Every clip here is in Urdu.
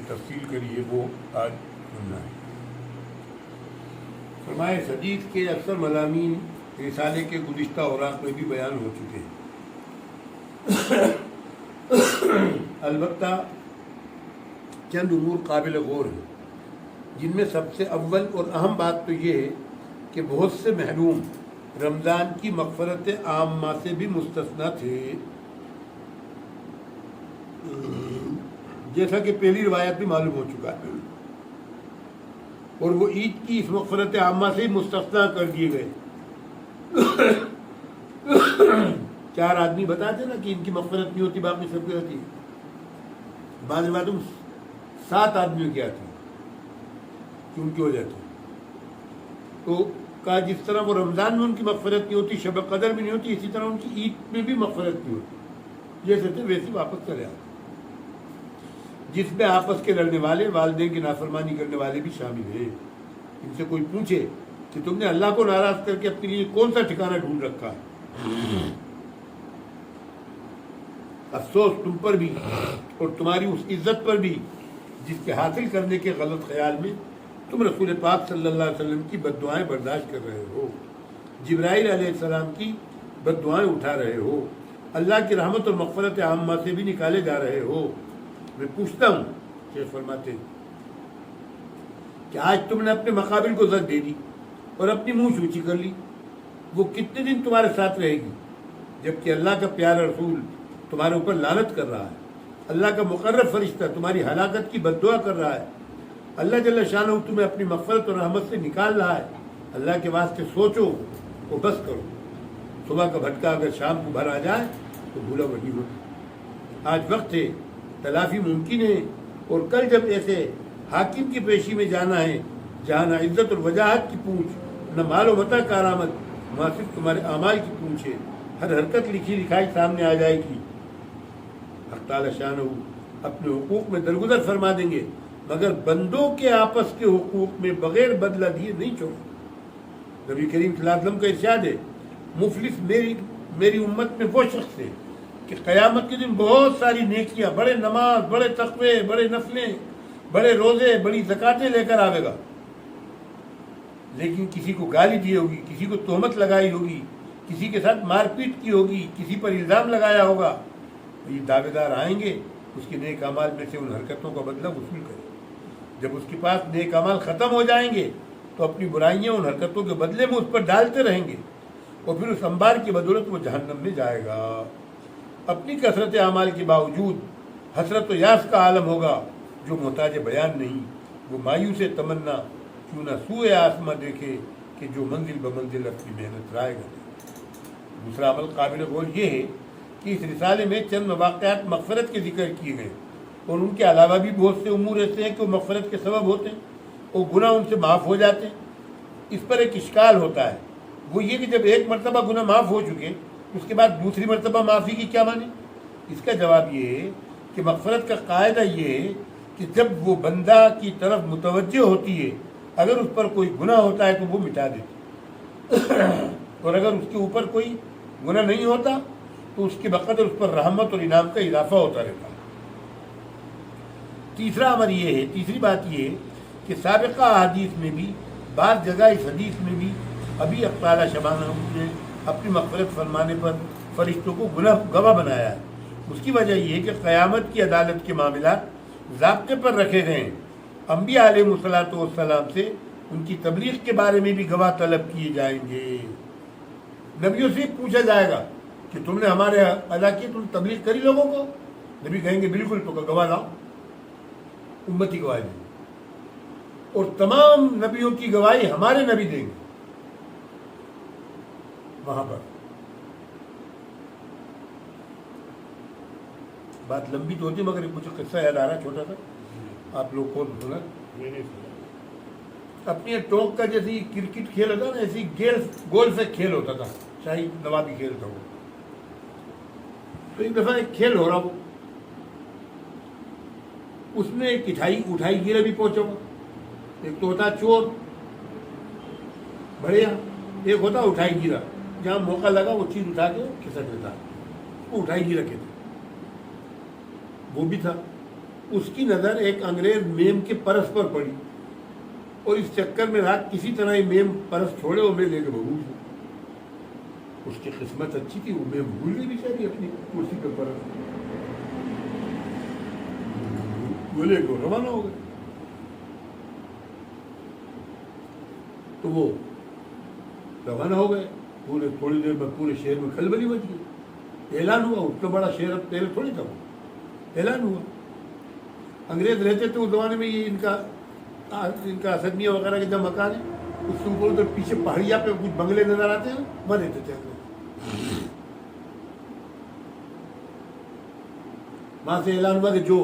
تفصیل کری ہے وہ آج سننا ہے۔ فرمائے اس حدیث کے اکثر مضامین رسالے کے گزشتہ اوراق میں بھی بیان ہو چکے ہیں، البتہ چند امور قابل غور ہیں، جن میں سب سے اول اور اہم بات تو یہ ہے کہ بہت سے محروم رمضان کی مغفرت عامہ سے بھی مستثنیٰ تھے، جیسا کہ پہلی روایت بھی معلوم ہو چکا ہے، اور وہ عید کی اس مغفرت عامہ سے ہی مستثنیٰ کر دیے گئے۔ 4 آدمی بتاتے نا کہ ان کی مغفرت نہیں ہوتی، باقی سب کی ہوتی ہے، بعض باتوں 7 آدمیوں کی آتی ہے کہ ان کی ہو جاتی ہے، تو کہا جس طرح وہ رمضان میں ان کی مغفرت نہیں ہوتی، شب قدر بھی نہیں ہوتی، اسی طرح ان کی عید میں بھی مغفرت نہیں ہوتی، جیسے تھے ویسے واپس چلے آتے، جس میں آپس کے لڑنے والے، والدین کی نافرمانی کرنے والے بھی شامل ہیں۔ ان سے کوئی پوچھے کہ تم نے اللہ کو ناراض کر کے اپنے لیے کون سا ٹھکانہ ڈھونڈ رکھا ہے، افسوس تم پر بھی اور تمہاری اس عزت پر بھی جس کے حاصل کرنے کے غلط خیال میں تم رسول پاک صلی اللہ علیہ وسلم کی بد دعائیں برداشت کر رہے ہو، جبرائیل علیہ السلام کی بد دعائیں اٹھا رہے ہو، اللہ کی رحمت اور مغفرت عامہ سے بھی نکالے جا رہے ہو۔ میں پوچھتا ہوں، شیخ فرماتے ہیں کہ آج تم نے اپنے مقابل کو زد دے دی اور اپنی منہ اونچی کر لی، وہ کتنے دن تمہارے ساتھ رہے گی، جبکہ اللہ کا پیارا رسول تمہارے اوپر لعنت کر رہا ہے، اللہ کا مقرب فرشتہ تمہاری ہلاکت کی بد دعا کر رہا ہے، اللہ جل شانہ تمہیں اپنی مغفرت اور رحمت سے نکال رہا ہے۔ اللہ کے واسطے سوچو اور بس کرو، صبح کا بھٹکا اگر شام کو بھر آ جائے تو بھولا وہی ہوتا۔ آج وقت ہے، تلافی ممکن ہے، اور کل جب ایسے حاکم کی پیشی میں جانا ہے جہاں نہ عزت اور وجاہت کی پوچھ، نہ مال و متاع کارآمد، وہاں صرف تمہارے اعمال کی پوچھ ہے، ہر حرکت لکھی لکھائی سامنے آ جائے گی۔ حق تعالی شانہ اپنے حقوق میں درگزر فرما دیں گے، مگر بندوں کے آپس کے حقوق میں بغیر بدلہ دیے نہیں چھوڑیں۔ نبی کریم صلی اللہ علیہ وسلم کا ارشاد ہے، مفلس میری امت میں وہ شخص ہے کہ قیامت کے دن بہت ساری نیکیاں، بڑے نماز، بڑے تقوی، بڑے نفلیں، بڑے روزے، بڑی زکاتیں لے کر آئے گا، لیکن کسی کو گالی دی ہوگی، کسی کو تہمت لگائی ہوگی، کسی کے ساتھ مار پیٹ کی ہوگی، کسی پر الزام لگایا ہوگا، یہ دعوے دار آئیں گے اس کے نیک اعمال میں سے ان حرکتوں کا بدلہ وصول کریں۔ جب اس کے پاس نیک اعمال ختم ہو جائیں گے تو اپنی برائیاں ان حرکتوں کے بدلے میں اس پر ڈالتے رہیں گے، اور پھر اس انبار کی بدولت وہ جہنم میں جائے گا۔ اپنی کثرت اعمال کے باوجود حسرت و یاس کا عالم ہوگا، جو محتاج بیان نہیں، وہ مایوس تمنا کیوں نہ سوئے آسماں دیکھے کہ جو منزل بمنزل اپنی محنت رائے گا۔ دوسرا عمل قابل غور یہ ہے کہ اس رسالے میں چند مواقعات مغفرت کے ذکر کیے گئے، اور ان کے علاوہ بھی بہت سے امور ایسے ہیں کہ وہ مغفرت کے سبب ہوتے ہیں اور گناہ ان سے معاف ہو جاتے ہیں۔ اس پر ایک اشکال ہوتا ہے، وہ یہ کہ جب ایک مرتبہ گناہ معاف ہو چکے اس کے بعد دوسری مرتبہ معافی کی کیا معنی؟ اس کا جواب یہ ہے کہ مغفرت کا قاعدہ یہ ہے کہ جب وہ بندہ کی طرف متوجہ ہوتی ہے، اگر اس پر کوئی گناہ ہوتا ہے تو وہ مٹا دیتی، اور اگر اس کے اوپر کوئی گناہ نہیں ہوتا تو اس کے بقدر اس پر رحمت اور انعام کا اضافہ ہوتا رہتا ہے۔ تیسری بات یہ ہے کہ سابقہ احادیث میں بھی بعض جگہ اس حدیث میں بھی ابھی اقبالہ شبانہ نے اپنی مغفرت فرمانے پر فرشتوں کو گواہ بنایا ہے۔ اس کی وجہ یہ ہے کہ قیامت کی عدالت کے معاملات ضابطے پر رکھے گئے ہیں، انبیاء علیہ الصلوۃ والسلام سے ان کی تبلیغ کے بارے میں بھی گواہ طلب کیے جائیں گے۔ نبیوں سے پوچھا جائے گا کہ تم نے ہمارے ادا کی، تم تبلیغ کری لوگوں کو؟ نبی کہیں گے بالکل، تو گواہ لاؤ، امتی گواہی دیں گے، اور تمام نبیوں کی گواہی ہمارے نبی دیں گے وہاں پر۔ بات لمبی تو ہوتی مگر مجھے قصہ یاد آ رہا چھوٹا سا، آپ لوگ کو سنا۔ اپنی ٹوک کا جیسے کرکٹ کھیل ہوتا نا، ایسی گولف ایک کھیل ہوتا تھا، شاہی نوابی کھیل تھا وہ۔ تو ایک دفعہ ایک کھیل ہو رہا ہو، اس میں ایک اٹھائی گیرا بھی پہنچا ہوا، ایک تو ہوتا چور بڑھیا، ایک ہوتا اٹھائی گیرا، جہاں موقع لگا وہ چیز اٹھا کے کھسک دیتا، وہ اٹھائی گیرا کہتے، وہ بھی تھا۔ اس کی نظر ایک انگریز میم کے پرس پر پڑی اور اس چکر میں رات کسی طرح یہ میم پرس چھوڑے اور میں لے کے بھگوس ہوں. اس کی قسمت اچھی تھی, وہ میم بھول گئی بیچاری اپنی کرسی پہ پرس, وہ لے کے روانہ ہو گئے. تو وہ روانہ ہو گئے. پورے تھوڑی دیر میں پورے شہر میں کھلبلی مچ گئی. اعلان ہوا, اتنا بڑا شہر اب پہلے تھوڑی تھا, وہ اعلان ہوا. انگریز رہتے تھے اس زمانے میں, یہ ان کا اسدمیہ وغیرہ کے جب مکان ہے, اس سے اوپر ادھر پیچھے پہاڑیا پہ کچھ بنگلے نظر آتے ہیں, وہاں رہتے تھے انگریز. وہاں سے اعلان ہوا کہ جو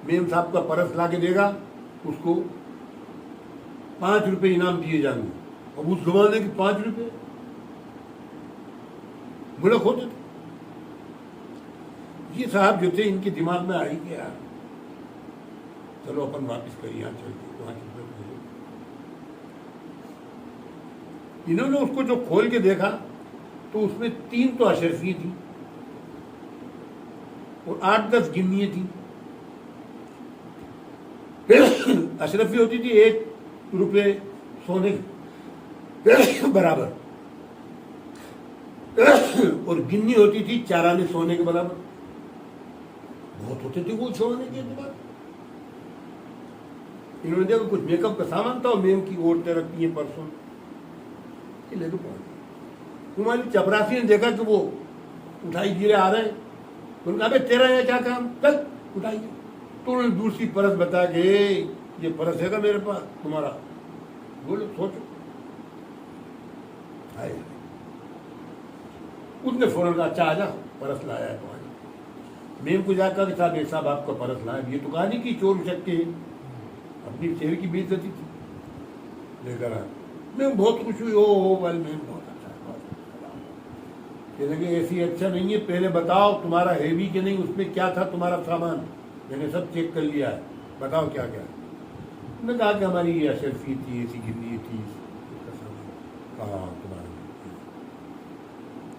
میم صاحب کا پرس لا کے دے گا اس کو 5 روپے انعام دیے جائیں گے. اب اس زمانے کے 5 روپے ملک ہوتے تھے. یہ صاحب جو تھے ان کے دماغ میں آئی کہ یار چلو اپن واپس کر یہاں چلتے, وہاں چلتے. انہوں نے اس کو جو کھول کے دیکھا تو اس میں 3 تو اشرفی تھیں اور 8-10 گنیاں تھیں. اشرفی ہوتی تھی 1 روپے سونے برابر, اور گنی ہوتی تھی 4 آنے سونے کے برابر. بہت ہوتے تھے وہ سونے کے بعد. انہوں نے دیکھا کچھ میک اپ کا سامان تھا اور میم کی عورتیں رکھتی ہیں پرسوں, لے کے پہنچ. ہماری چپراسی نے دیکھا کہ وہ اٹھائی گیرے آ رہے ہیں. انہوں نے کہا تیرا یہ کیا کام, چل اٹھائیے. تو انہوں نے دوسری پرس بتا کے یہ پرس ہے گا میرے پاس تمہارا, بولو سوچو. اس نے فوراً کہا اچھا آجا, پرس لایا ہے تو آجا. میم کو جا کر صاحب ایک صاحب آپ کا پرس لایا. یہ تو کہا نہیں کہ چور اچک کے اپنی شہر کی بے عزتی تھی, لے کر آیا. میں بہت خوش ہوئی, او ویل میم بہت اچھا ہے, بہت اچھا. کہنے لگے ایسی اچھا نہیں ہے, پہلے بتاؤ تمہارا ہیوی کہ نہیں, اس میں کیا تھا تمہارا سامان, میں نے سب چیک کر لیا ہے, بتاؤ کیا کیا. میں نے کہا کہ ہماری یہ اشرفی تھی, ایسی گنی تھی, کہا تمہارا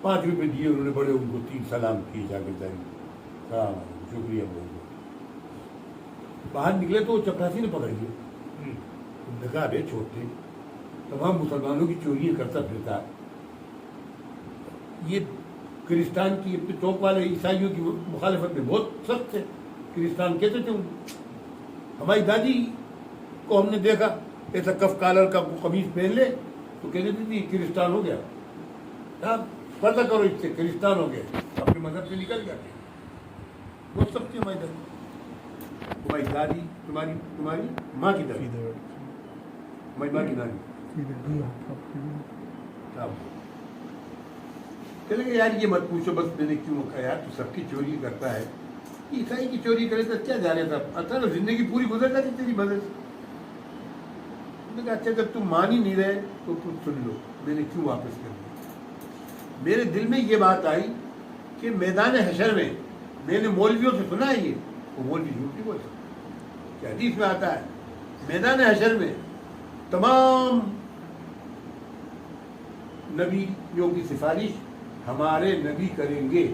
5 روپے دیے. انہوں نے بڑے ان کو 3 سلام کیے جا کے جائیں, سلام شکریہ بول دو. باہر نکلے تو چپراسی نے پکڑ لیا. کہا بے چھوٹے تمام مسلمانوں کی چوریاں کرتا پھرتا ہے, یہ کرسٹان کی چوک والے عیسائیوں کی مخالفت میں بہت سخت ہے. کرسٹان کہتے تھے, ہماری دادی کو ہم نے دیکھا ایسا کف کالر کا قمیض پہن لے تو کہتے تھے کہ کرسٹان ہو گیا, آپ پردہ کرو اس سے, کرسٹان ہو گیا, اپنے مذہب سے نکل جاتے. بہت سخت ہے ہماری دادی. تمہاری دادی تمہاری ماں کی دادی, ہماری ماں کی دادی کہنے لگے یار یہ مت پوچھو, بس میں نے کیوں کہا یار تو سب کی چوری کرتا ہے, عیسائی کی چوری کرے تو کیا جانے تھا, اچھا نا زندگی پوری گزر جاتی تیری مدد. میں نے کہا اچھا جب تم مان ہی نہیں رہے تو کچھ سن لو, میں نے کیوں واپس کر دیا. میرے دل میں یہ بات آئی کہ میدان حشر میں میں نے مولویوں سے سنا ہے, یہ وہ مولوی جھوٹ نہیں بول سکتے, کہ حدیث میں آتا ہے میدان حشر میں تمام نبیوں کی سفارش ہمارے نبی کریں گے,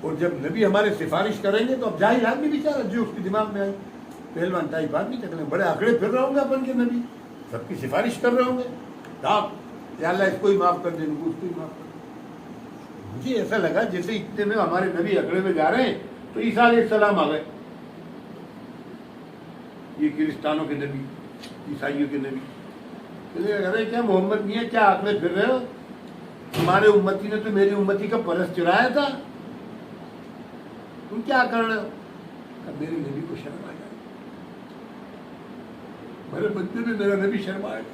اور جب نبی ہمارے سفارش کریں گے تو اب جاہل آدمی بیچارہ جو اس کے دماغ میں آئی, پہلوان ٹائپ بات نہیں کریں, بڑے آنکڑے پھر رہے ہوں گے اپن کے نبی, سب کی سفارش کر رہے ہوں گے, یا اللہ اس کو ہی معاف کر دیں, اس کو ہی معاف کر دیں. مجھے ایسا لگا جیسے اتنے میں ہمارے نبی اکڑے میں جا رہے ہیں تو عیسیٰ علیہ السلام آ گئے, یہ کرسٹانوں کے نبی, عیسائیوں کے نبی. ارے کیا محمد میاں کیا آنکڑے پھر رہے ہو, تمہارے امتی نے تو میری امتی کا پرس چرایا تھا, تم کیا کر رہے ہو. میرے نبی کو شرم آ جائے, میرے بندے میں میرا نبی شرم آئے گا,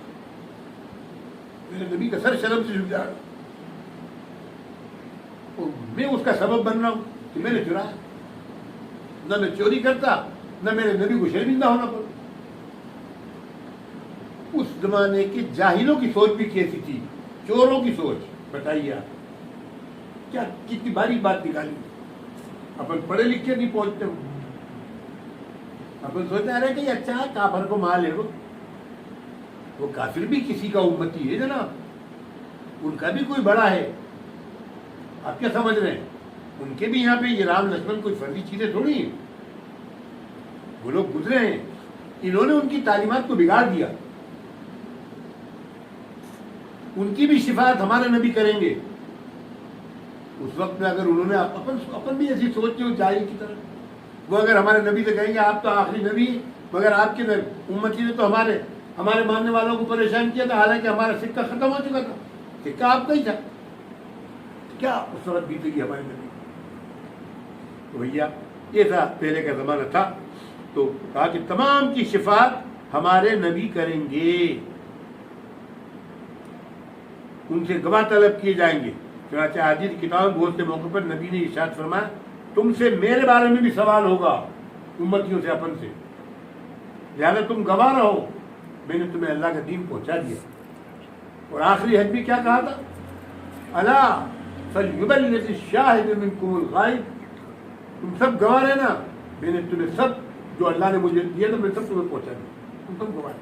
میرے نبی کا سر شرم سے جھک جائے گا, میں اس کا سبب بن رہا ہوں کہ میں نے چرایا. نہ میں چوری کرتا, نہ میرے نبی کو شرمندہ ہونا پڑا. اس زمانے کے جاہلوں کی سوچ بھی کیسی تھی, چوروں کی سوچ, بتائیے آپ کیا کتنی باری بات نکالی. اپن پڑھے لکھے نہیں پہنچتے ہوں, اپن سوچتے رہے کہ اچھا کافر کو مال ہے, وہ کافر بھی کسی کا امتی ہے جناب, ان کا بھی کوئی بڑا ہے. آپ کیا سمجھ رہے ہیں ان کے بھی یہاں پہ یہ رام لکشمن کوئی فرضی چیزیں تھوڑی ہیں، وہ لوگ گزرے ہیں، انہوں نے ان کی تعلیمات کو بگاڑ دیا. ان کی بھی شفاعت ہمارے نبی کریں گے. اس وقت میں اگر انہوں نے اپن بھی ایسی سوچتے ہو جاہل کی طرح، وہ اگر ہمارے نبی سے کہیں گے آپ تو آخری نبی ہیں، مگر آپ کے امتی نے تو ہمارے ماننے والوں کو پریشان کیا تھا، حالانکہ ہمارا سکہ ختم ہو چکا تھا، سکہ آپ کا ہی تھا، کیا اس وقت بیتے گی ہمارے نبی. تو بھیا یہ تھا پہلے کا زمانہ تھا. تو کہا کہ تمام کی شفاعت ہمارے نبی کریں گے، ان سے گواہ طلب کیے جائیں گے. چنانچہ حدیث کتاب بہت سے موقع پر نبی نے ارشاد فرمایا تم سے میرے بارے میں بھی سوال ہوگا، امتیوں سے اپن سے، لہٰذا تم گواہ رہو، میں نے تمہیں اللہ کا دین پہنچا دیا. اور آخری حد بھی کیا کہا تھا؟ الا فلیبلغ الشاہد منکم الغائب، تم سب گواہ رہنا، میں نے تمہیں سب جو اللہ نے مجھے دیا تھا میں سب تمہیں پہنچا دیا، تم سب گواہ.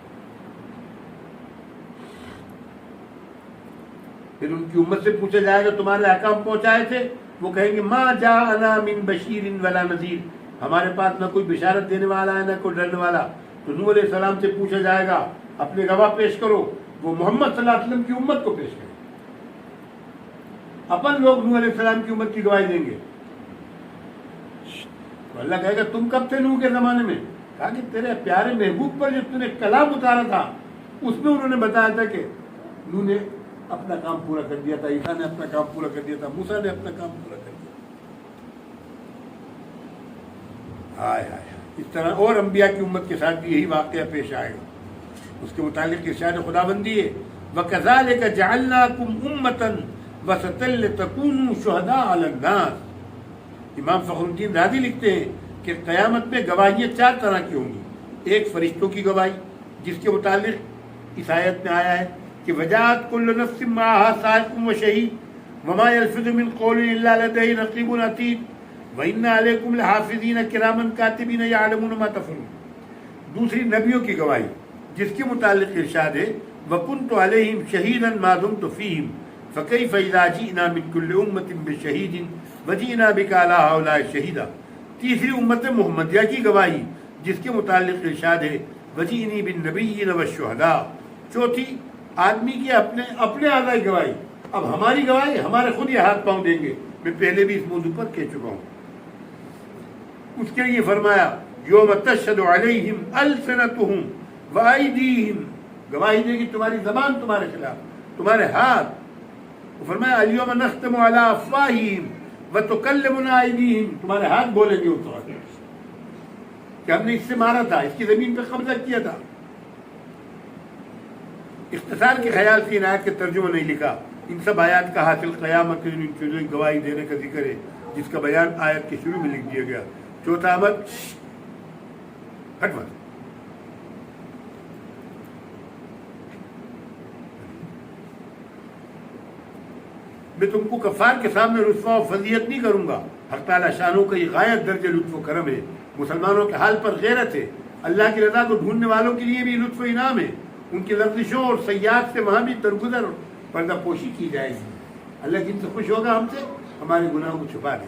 پھر ان کی امت سے پوچھا جائے گا تمہارے احکام پہنچائے تھے؟ وہ کہیں گے ما جاءنا من بشیر ولا نذیر، ہمارے پاس نہ کوئی بشارت دینے والا ہے نہ کوئی ڈرنے والا. تو نوح علیہ السلام سے پوچھا جائے گا اپنے گواہ پیش کرو، وہ محمد صلی اللہ علیہ وسلم کی امت کو پیش کریں. اپن لوگ نوح علیہ السلام کی امت کی گواہی دیں گے. تو اللہ کہے گا تم کب تھے نوح کے زمانے میں؟ کہا کہ تیرے پیارے محبوب پر جو تم نے کلام اتارا تھا اس میں انہوں نے بتایا تھا کہ نوح نے اپنا کام پورا کر دیا تھا، عیسیٰ نے اپنا کام پورا کر دیا تھا، موسیٰ نے اپنا کام پورا کر دیا. اس طرح اور انبیاء کی امت کے ساتھ بھی یہی واقعہ پیش آئے گا. اس کے متعلق ارشاد خدا بندی ہے وَكَذَلِكَ جَعَلْنَاكُمْ أُمَّةً وَسَطًا لِتَكُونُوا شُهَدَاءَ عَلَى النَّاسِ. امام فخر الدین رازی لکھتے ہیں کہ قیامت میں گواہیاں 4 طرح کی ہوں گی. ایک فرشتوں کی گواہی جس کے متعلق اس آیت میں آیا ہے کہ وجاءت كُلُّ نَفْسٍ مَعَهَا سَائِقٌ وَشَهِيدٌ وَمَا يَلْفِظُ مِنْ قَوْلٍ إِلَّا لَدَيْهِ رَقِيبٌ عَتِيدٌ وَإِنَّ عَلَيْكُمْ لَحَافِظِينَ كِرَامًا كَاتِبِينَ يَعْلَمُونَ مَا تَفْعَلُونَ. دوسری نبیوں کی گواہی جس کے متعلق ارشاد ہے وَكُنْتُ عَلَيْهِمْ شَهِيدًا مَا دُمْتُ فِيهِمْ فَكَيْفَ إِذَا جِئْنَا مِنْ كُلِّ أُمَّةٍ بِشَهِيدٍ وَجِئْنَا بِكَ عَلَىٰ هَٰؤُلَاءِ شَهِيدًا. تیسری امت محمدیہ کی گواہی جس کے متعلق ارشاد ہے وَجِئْنِي بِالنَّبِيِّينَ وَالشُّهَدَاءِ. چوتھی آدمی کی اپنے اعضاء کی گواہی. اب ہماری گواہی ہمارے خود یہ ہاتھ پاؤں دیں گے. میں پہلے بھی اس موضوع پر کہہ چکا ہوں. اس کے لیے فرمایا یوم تشہد علیہم السنتہم وایدیہم، گواہی دے گی تمہاری زبان تمہارے خلاف، تمہارے ہاتھ. وہ فرمایا الیوم نختم علی افواہہم وتکلمنا ایدیہم، تمہارے ہاتھ بولیں گے اس وقت کہ ہم نے اس سے مارا تھا، اس کی زمین پہ قبضہ کیا تھا. اختصار کے خیال سے ان آیات کے ترجمہ نہیں لکھا. ان سب آیات کا حاصل قیامت کے دن ان چیزوں کی گواہی دینے کا ذکر ہے جس کا بیان آیت کے شروع میں لکھ دیا گیا. چوتھا عمل ہٹ مت. میں تم کو کفار کے سامنے رسوا و فضیحت نہیں کروں گا. حق تعالیٰ شانوں کا یہ غایت درجہ لطف و کرم ہے. مسلمانوں کے حال پر غیرت ہے. اللہ کی رضا کو ڈھونڈنے والوں کے لیے بھی لطف و انعام ہے. ان کی لفظشوں اور سیاحت سے وہاں بھی درگزر اور پردہ پوشی کی جائے گی. اللہ جن سے خوش ہوگا ہم سے ہمارے گناہوں کو چھپا دے.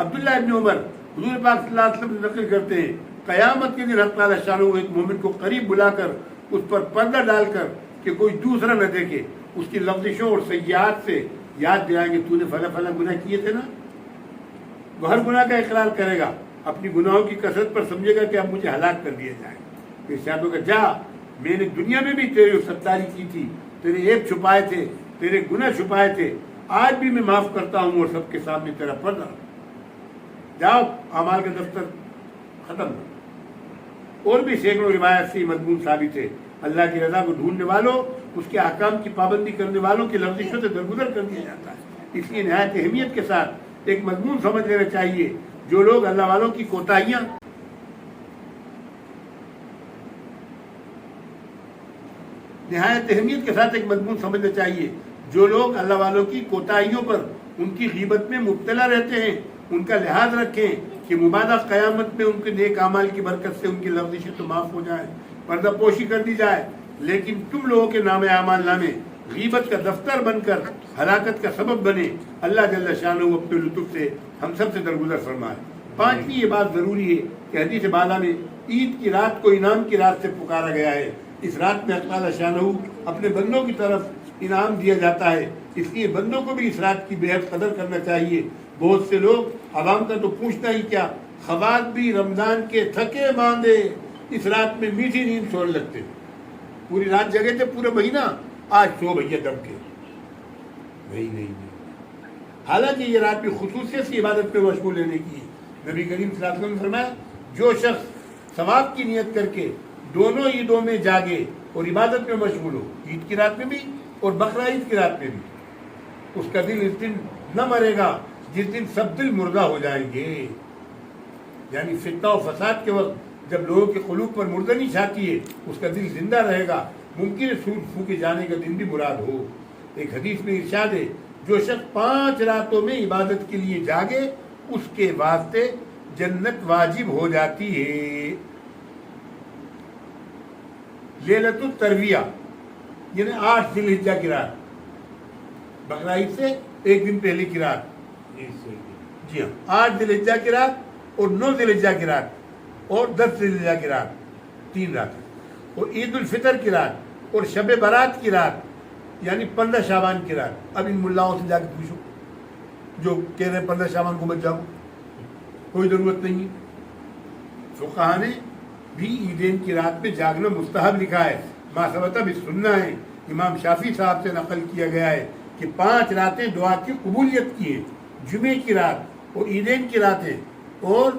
عبداللہ ابن عمر حضور پاک صلی اللہ علیہ وسلم سے نقل کرتے ہیں قیامت کے دن حق تعالیٰ شانہ ایک مومن کو قریب بلا کر اس پر پردہ ڈال کر کہ کوئی دوسرا نہ دیکھے اس کی لفظشوں اور سیاحت سے یاد دلائیں گے تو نے فلاں فلاں گناہ کیے تھے نا. وہ ہر گناہ کا اقرار کرے گا، اپنی گناہوں کی کثرت پر سمجھے گا کہ اب مجھے ہلاک کر دیا جائے. پھر ارشاد ہوگا جا میں نے دنیا میں بھی تیری ستاری کی تھی، تیرے عیب چھپائے تھے، تیرے گناہ چھپائے تھے، آج بھی میں معاف کرتا ہوں اور سب کے سامنے تیرا پردہ. جاؤ اعمال کا دفتر ختم. اور بھی سینکڑوں روایت سے مضمون ثابت ہے. اللہ کی رضا کو ڈھونڈنے والوں، اس کے احکام کی پابندی کرنے والوں کی لفظشوں سے درگزر کر دیا جاتا ہے. اس لیے نہایت اہمیت کے ساتھ ایک مضمون سمجھ لینا چاہیے. جو لوگ اللہ والوں کی کوتاہیاں نہایت اہمیت کے ساتھ ایک مضمون سمجھنا چاہیے جو لوگ اللہ والوں کی کوتاہیوں پر ان کی غیبت میں مبتلا رہتے ہیں ان کا لحاظ رکھیں کہ مبادہ قیامت میں ان کے نیک اعمال کی برکت سے ان کی لفظشیں تو معاف ہو جائے، پردہ پوشی کر دی جائے. لیکن تم لوگوں کے نام اعمال نامے غیبت کا دفتر بن کر ہلاکت کا سبب بنے. اللہ جل شانہ اپنے لطف سے ہم سب سے درگزر فرمائے۔ پانچویں یہ بات ضروری ہے کہ حدیث بالا میں عید کی رات کو انعام کی رات سے پکارا گیا ہے۔ اس رات میں اللہ شانہ اپنے بندوں کی طرف انعام دیا جاتا ہے، اس لیے بندوں کو بھی اس رات کی بے حد قدر کرنا چاہیے۔ بہت سے لوگ عوام کا تو پوچھنا ہی کیا، خوات بھی رمضان کے تھکے ماندے اس رات میں میٹھی نیند سونے لگتے، پوری رات جگے تھے پورا مہینہ، آج سو بھیا دب کے نہیں۔ حالانکہ یہ رات بھی خصوصیت سے عبادت پہ مشغول رہنے کی ہے۔ نبی کریم صلی اللہ علیہ وسلم نے فرمایا جو شخص ثواب کی نیت کر کے دونوں عیدوں میں جاگے اور عبادت میں مشغول ہو، عید کی رات میں بھی اور بقرہ عید کی رات میں بھی، اس کا دل اس دن نہ مرے گا جس دن سب دل مردہ ہو جائیں گے۔ یعنی فتنہ و فساد کے وقت جب لوگوں کے قلوب پر مردنی چھاتی ہے، اس کا دل زندہ رہے گا، ممکن ہے سود پھونکے جانے کا دن بھی مراد ہو۔ ایک حدیث میں ارشاد ہے جو شخص 5 راتوں میں عبادت کے لیے جاگے اس کے واسطے جنت واجب ہو جاتی ہے۔ لیلۃ الترویہ یعنی 8 ذی الحجہ کی رات، بقرہ عید سے ایک دن پہلے کی رات، جی ہاں 8 ذی الحجہ کی رات اور 9 ذی الحجہ کی رات اور 10 ذی الحجہ کی رات، 3 رات، اور عید الفطر کی رات اور شب برات کی رات یعنی 15 شعبان کی رات۔ اب ان ملاؤں سے جا کے پوچھو جو کہہ رہے ہیں 15 شعبان کو بچ جاؤ، کوئی ضرورت نہیں۔ فقہاء نے بھی عیدین کی رات میں جاگنا مستحب لکھا ہے، ما ثبت بالسنہ ہے۔ امام شافعی صاحب سے نقل کیا گیا ہے کہ 5 راتیں دعا کی قبولیت کی ہیں، جمعے کی رات اور عیدین کی راتیں اور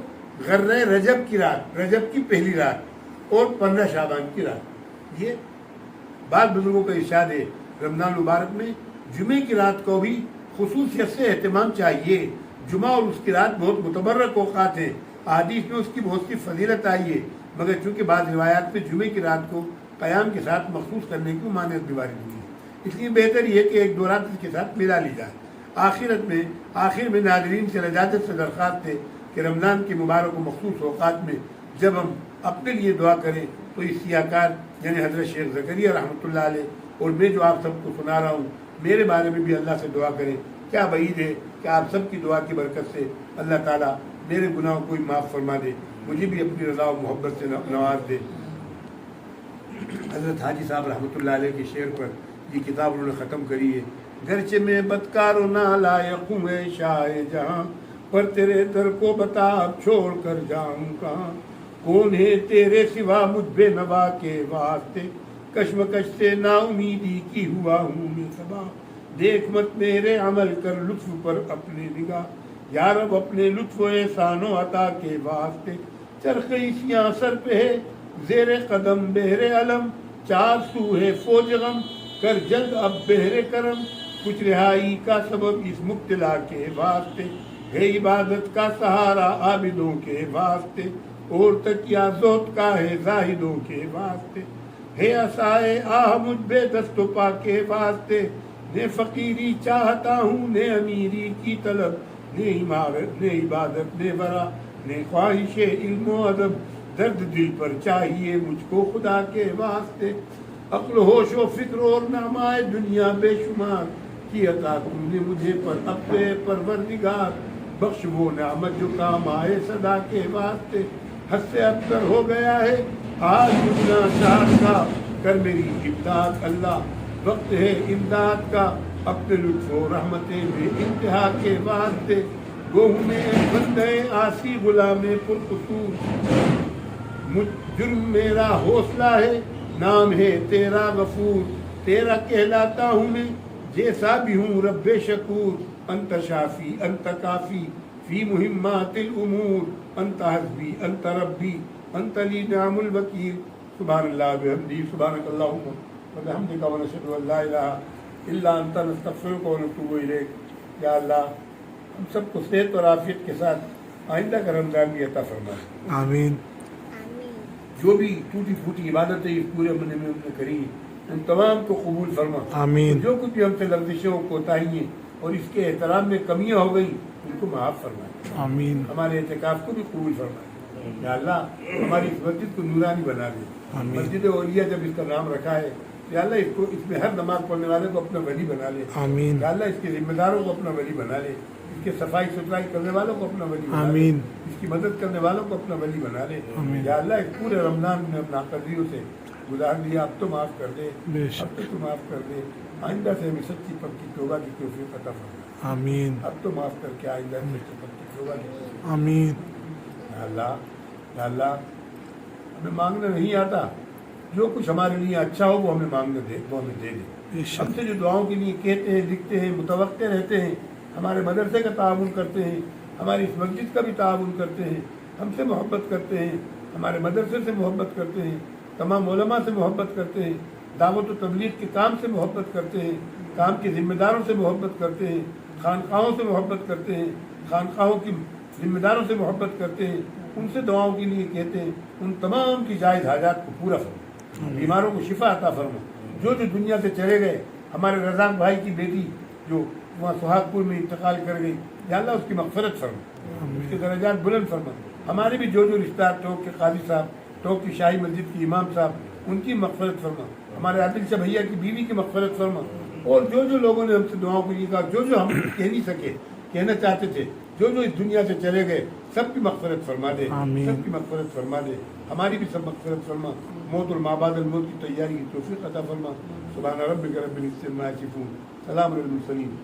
غرہ رجب کی رات، رجب کی پہلی رات اور 15 شعبان کی رات۔ یہ بعض بزرگوں کا ارشاد ہے رمضان مبارک میں جمعے کی رات کو بھی خصوصیت سے اہتمام چاہیے۔ جمعہ اور اس کی رات بہت متبرک اوقات ہیں، احادیث میں اس کی بہت سی فضیلت آئی ہے، مگر چونکہ بعض روایات میں جمعے کی رات کو قیام کے ساتھ مخصوص کرنے کی ممانعت بھی وارد ہوئی ہے، اس لیے بہتر یہ ہے کہ 1-2 رات اس کے ساتھ ملا لی جائے۔ آخر میں ناظرین سے رجاجت سے درخواست ہے کہ رمضان کے مبارک و مخصوص اوقات میں جب ہم اپنے لیے دعا کریں تو اس سیاکار یعنی حضرت شیخ زکریا رحمۃ اللہ علیہ اور میں جو آپ سب کو سنا رہا ہوں میرے بارے میں بھی اللہ سے دعا کریں۔ کیا بعید ہے کہ آپ سب کی دعا کی برکت سے اللہ تعالیٰ میرے گناہوں کو ہی معاف فرما دے، مجھے بھی اپنی رضا و محبت سے نواز دے۔ حضرت حاجی صاحب رحمۃ اللہ علیہ کے شعر پر یہ کتاب انہوں نے ختم کری ہے۔ گرچہ میں بدکار و نالائق ہوں اے شاہ جہاں، پر تیرے در کو بتا اب چھوڑ کر جاؤں کہاں، کون ہے تیرے سوا مجھ بے نوا کے واسطے، کشمکش سے نا امیدی کی ہوا ہوں میں تباہ، دیکھ مت میرے عمل کر لطف پر اپنے نگاہ، یا رب اپنے لطف و احسان و عطا کے واسطے، چرخ سیاہ سر پہ ہے زیر قدم بہر علم، 4 سو ہے فوج غم، کر جلد اب بہر کرم، کچھ رہائی کا سبب اس مبتلا کے واسطے، ہے عبادت کا سہارا عابدوں کے واسطے، اور تکیہ زہد کا ہے زاہدوں کے واسطے، ہے عصائے آہ مجھ بے دست و پا کے واسطے، نے فقیری چاہتا ہوں نے امیری کی طلب، نے عمارت نے عبادت نے ورا نے خواہش علم و ادب، درد دل پر چاہیے مجھ کو خدا کے واسطے، عقل ہوش و فکر اور نعمائے دنیا بے شمار کی عطا تم نے مجھے پر اب پروردگار، بخش وہ نعمت جو کام آئے صدا کے واسطے، حد سے ابتر ہو گیا ہے آج دنیا چاہت کا، کر میری امداد اللہ، وقت ہے امداد کا، اپنے لطف و رحمتیں بے انتہا کے واسطے، گوہ میں بندے آسی غلام پرقصور، مجھ جرم میرا حوصلہ ہے نام ہے تیرا غفور، تیرا کہلاتا ہوں میں جیسا بھی ہوں رب شکور، انت شافی انت کافی فی مہمات الامور، انت حسبی انت ربی انت لی نعم الوکیل، سبحان اللہ بحمدی، سبحانک اللہم وبحمدک ونشہد ان لا الہ الا انت نستغفرک ونتوب الیک۔ یا اللہ ہم سب کو صحت اور عافیت کے ساتھ آئندہ کا رمضان بھی عطا فرما، آمین۔ جو بھی ٹوٹی پھوٹی عبادتیں اس پورے مہینے میں ہم نے کری ان تمام کو قبول فرما، آمین۔ جو کچھ بھی ہم سے لفزشوں کوتاہییں اور اس کے احترام میں کمیاں ہو گئی ان کو معاف فرمائے، آمین۔ ہمارے اعتکاف کو بھی قبول فرمائے۔ یا اللہ ہماری اس مسجد کو نورانی بنا دے، آمین۔ مسجد اولیاء جب اس کا نام رکھا ہے یا اللہ اس کو اس میں ہر نماز پڑھنے والے کو اپنا ولی بنا لے، آمین۔ یا اللہ اس کے ذمہ داروں کو اپنا ولی بنا لے، اس کے صفائی ستھرائی کرنے والوں کو اپنا ولی بنا لے، اس کی مدد کرنے والوں کو اپنا ولی بنا لے۔ یا اللہ اس پورے رمضان میں اپنا قدریوں سے گزار لیا، اب تو معاف کر دے، اب تو معاف کر دے، آئندہ سے ہمیں سچی پکی توبہ کی توفیق عطا فرما، آمین، اب تو معاف کر کے آئندہ سے سچی پکی توبہ کی توفیق۔ آمین، یا اللہ ہمیں مانگنا نہیں آتا، جو کچھ ہمارے لیے اچھا ہو وہ ہمیں مانگنے دے، وہ ہمیں دے دے۔ ہم سے جو دعاؤں کے لیے کہتے ہیں، لکھتے ہیں، متوقع رہتے ہیں، ہمارے مدرسے کا تعاون کرتے ہیں، ہماری اس مسجد کا بھی تعاون کرتے ہیں، ہم سے محبت کرتے ہیں، ہمارے مدرسے سے محبت کرتے ہیں، تمام علماء سے محبت کرتے ہیں، دعوت و تبلیغ کے کام سے محبت کرتے ہیں، کام کے ذمہ داروں سے محبت کرتے ہیں، خانقاہوں سے محبت کرتے ہیں، خانقاہوں کی ذمہ داروں سے محبت کرتے ہیں، ان سے دعاؤں کے لیے کہتے ہیں، ان تمام کی جائز حاجات کو پورا فرما، بیماروں کو شفا عطا فرما۔ جو دنیا سے چلے گئے، ہمارے رزاق بھائی کی بیٹی جو وہاں سہاگ پور میں انتقال کر گئی، یا اللہ اس کی مغفرت فرما، اس کے درجات بلند فرما۔ ہمارے بھی جو رشتہ دار، ٹوک کے قاضی صاحب، ٹوک کی شاہی مسجد کی امام صاحب، ان کی مغفرت فرما، ہمارے عادل شاہ بھیا کی بیوی کی مغفرت فرما، اور جو لوگوں نے ہم سے دعاؤں کو یہ کہا، جو ہم کہہ نہیں سکے، کہنا چاہتے تھے، جو اس دنیا سے چلے گئے، سب کی مغفرت فرما دے، سب کی مغفرت فرما دے، ہماری بھی سب مغفرت فرما، موت اور ما بعد الموت کی تیاری کی توفیق عطا فرما۔ سبحان ربک رب العزۃ عما یصفون، سلام علی المرسلین۔